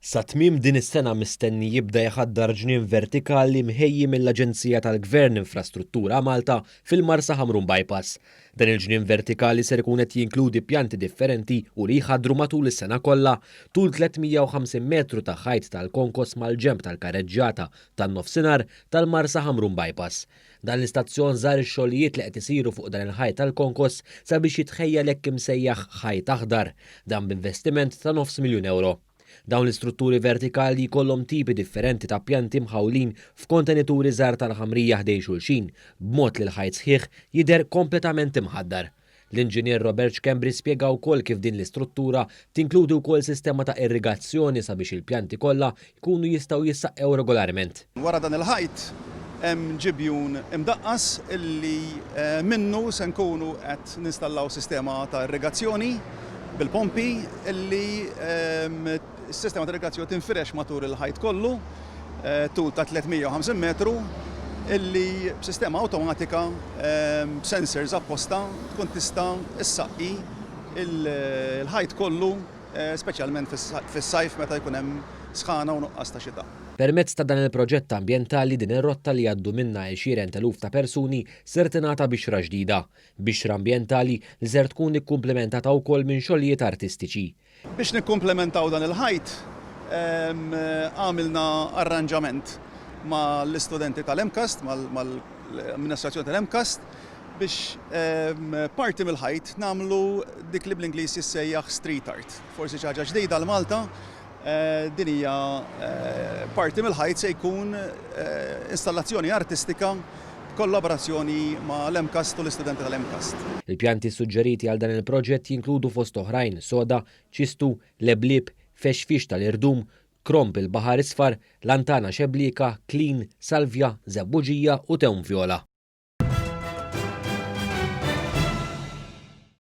Sa tmiem din is-sena mistenni jibda jħaddar ġnien vertikali mħejji mill-Aġenzija tal-Gvern Infrastruttura Malta fil-Marsa Ħamrun Bypass. Dan il-ġnien vertikali ser ikun qed jinkludi pjanti differenti u li jħaddru matul is-sena kollha tul 350 metru ta' ħajt tal-konkos mal-ġenb tal-karreġġjata tan-nofsinhar tal-Marsa Ħamrun Bypass. Dan l-istazzjon żar ix-xogħlijiet li qed isiru fuq dan il-ħajt tal-konkos sabiex jitħejjel hekk imsejjaħ ħajt aħdar, dan b'investiment ta' €500,000. Dawn l-istrutturi vertikali jkollhom tipi differenti ta' pjanti mħawlin f'kontenituri żgħar tal-ħamrija ħdej xulxin, b'mod li l-ħajt sħiħ jidher kompletament imħaddar. L-inġinier Robert Kembri spjega wkoll kif din l-istruttura tinkludi wkoll sistema ta' irrigazzjoni sabiex il-pjanti kollha jkunu jistgħu jissaqew regolarment. Wara dan il-ħajt hemm ġibjun imdaqqas illi minnu se nkunu qed ninstallaw sistema ta' irrigazzjoni bil-pompi illi s-sistema ta' irrigazzjoni tinfirex matul il-ħajt kollu tul ta' 350 metru illi b'sistema awtomatika sensors apposta tkun tista' issaqqi il-ħajt kollu speċjalment fis-sajf meta jkun hemm sħana u nuqqas ta' xita. Permezz ta' dan il-proġett ambjentali din ir-rotta li għaddu minnha 20,000 ta' persuni ser tingħata bixra ġdida, bixra ambjentali li ser tkun ikkumplementata wkoll minn xogħlijiet artistiċi. Biex nikkumplementaw dan il-ħajt għamilna arranġament ma' l-istudenti tal-MCAST, mal-amministrazzjoni tal-MCAST biex parti mill-ħajt nagħmlu dik li bl-Ingliż jissejjaħ street art. Forsi xi ħaġa ġdida l-Malta. Din hija parti mill-ħajt se jkun installazzjoni artistika kollaborazzjoni ma' l-MCAST u l-istudenti tal-MCAST. Il-pjanti suġġeriti għal dan il-proġett jinkludu fost oħrajn soda, ċistu, leblib, fexfix tal-irdum, kromp il-baħar isfar, lantana xeblika, klin, salvja, żebbuġija u tewn vjola.